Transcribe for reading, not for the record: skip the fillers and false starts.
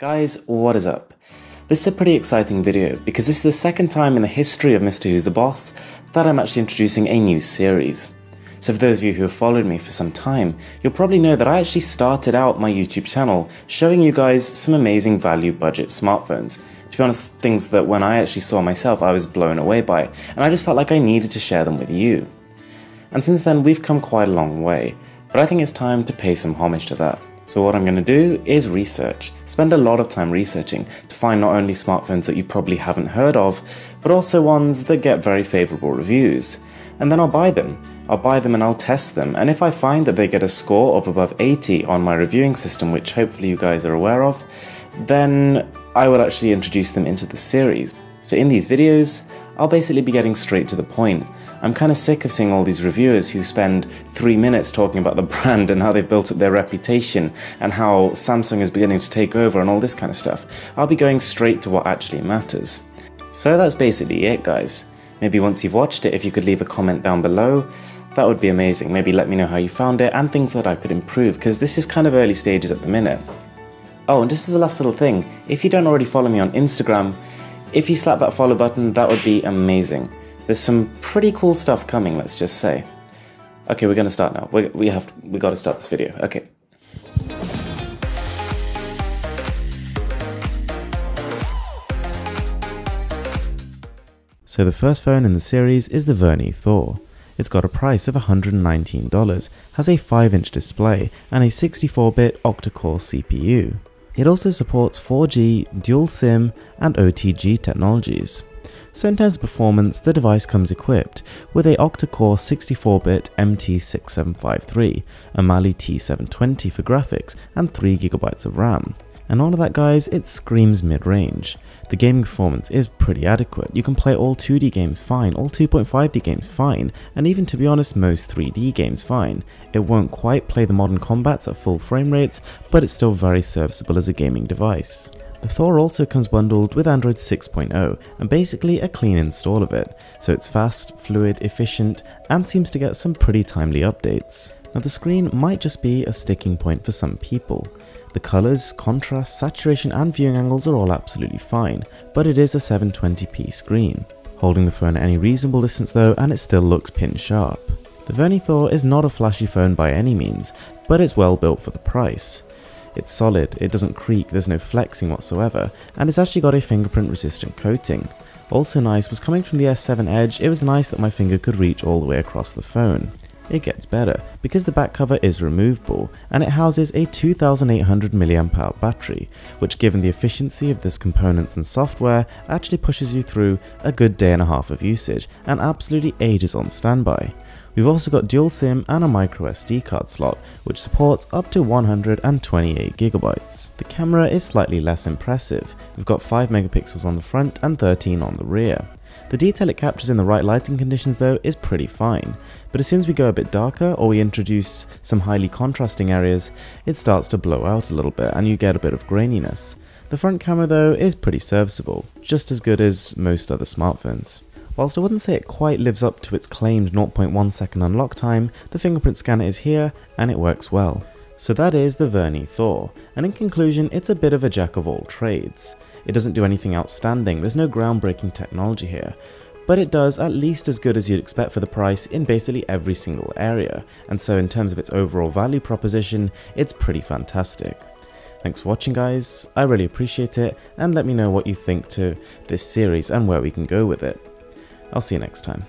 Guys, what is up? This is a pretty exciting video because this is the second time in the history of Mr. Who's the Boss that I'm actually introducing a new series. So for those of you who have followed me for some time, you'll probably know that I actually started out my YouTube channel showing you guys some amazing value budget smartphones. To be honest, things that when I actually saw myself I was blown away by, and I just felt like I needed to share them with you. And since then we've come quite a long way, but I think it's time to pay some homage to that. So what I'm going to do is research, spend a lot of time researching to find not only smartphones that you probably haven't heard of, but also ones that get very favourable reviews. And then I'll buy them and I'll test them, and if I find that they get a score of above 80 on my reviewing system, which hopefully you guys are aware of, then I will actually introduce them into the series. So in these videos, I'll basically be getting straight to the point. I'm kind of sick of seeing all these reviewers who spend 3 minutes talking about the brand and how they've built up their reputation and how Samsung is beginning to take over and all this kind of stuff. I'll be going straight to what actually matters. So that's basically it, guys. Maybe once you've watched it, if you could leave a comment down below, that would be amazing. Maybe let me know how you found it and things that I could improve, because this is kind of early stages at the minute. Oh, and just as a last little thing, if you don't already follow me on Instagram, if you slap that follow button, that would be amazing. There's some pretty cool stuff coming, let's just say. Okay, we're gonna start now. We gotta start this video. Okay. So the first phone in the series is the Mrwhosetheboss. It's got a price of $119, has a 5-inch display and a 64-bit octa-core CPU. It also supports 4G, dual SIM and OTG technologies. So in terms of performance, the device comes equipped with a octa-core 64-bit MT6753, a Mali T720 for graphics and 3GB of RAM. And all of that, guys, it screams mid-range. The gaming performance is pretty adequate. You can play all 2D games fine, all 2.5D games fine, and even, to be honest, most 3D games fine. It won't quite play the modern combats at full frame rates, but it's still very serviceable as a gaming device. The Thor also comes bundled with Android 6.0 and basically a clean install of it, so it's fast, fluid, efficient, and seems to get some pretty timely updates. Now the screen might just be a sticking point for some people. The colours, contrast, saturation and viewing angles are all absolutely fine, but it is a 720p screen. Holding the phone at any reasonable distance though, and it still looks pin sharp. The Mrwhosetheboss is not a flashy phone by any means, but it's well built for the price. It's solid, it doesn't creak, there's no flexing whatsoever, and it's actually got a fingerprint resistant coating. Also nice was coming from the S7 Edge, it was nice that my finger could reach all the way across the phone. It gets better, because the back cover is removable, and it houses a 2800 mAh battery, which given the efficiency of this components and software, actually pushes you through a good day and a half of usage, and absolutely ages on standby. We've also got dual SIM and a microSD card slot, which supports up to 128GB. The camera is slightly less impressive. We've got 5 megapixels on the front and 13 on the rear. The detail it captures in the right lighting conditions though is pretty fine, but as soon as we go a bit darker or we introduce some highly contrasting areas, it starts to blow out a little bit and you get a bit of graininess. The front camera though is pretty serviceable, just as good as most other smartphones. Whilst I wouldn't say it quite lives up to its claimed 0.1 second unlock time, the fingerprint scanner is here and it works well. So that is the Mrwhosetheboss, and in conclusion it's a bit of a jack of all trades. It doesn't do anything outstanding, there's no groundbreaking technology here, but it does at least as good as you'd expect for the price in basically every single area, and so in terms of its overall value proposition, it's pretty fantastic. Thanks for watching, guys, I really appreciate it, and let me know what you think to this series and where we can go with it. I'll see you next time.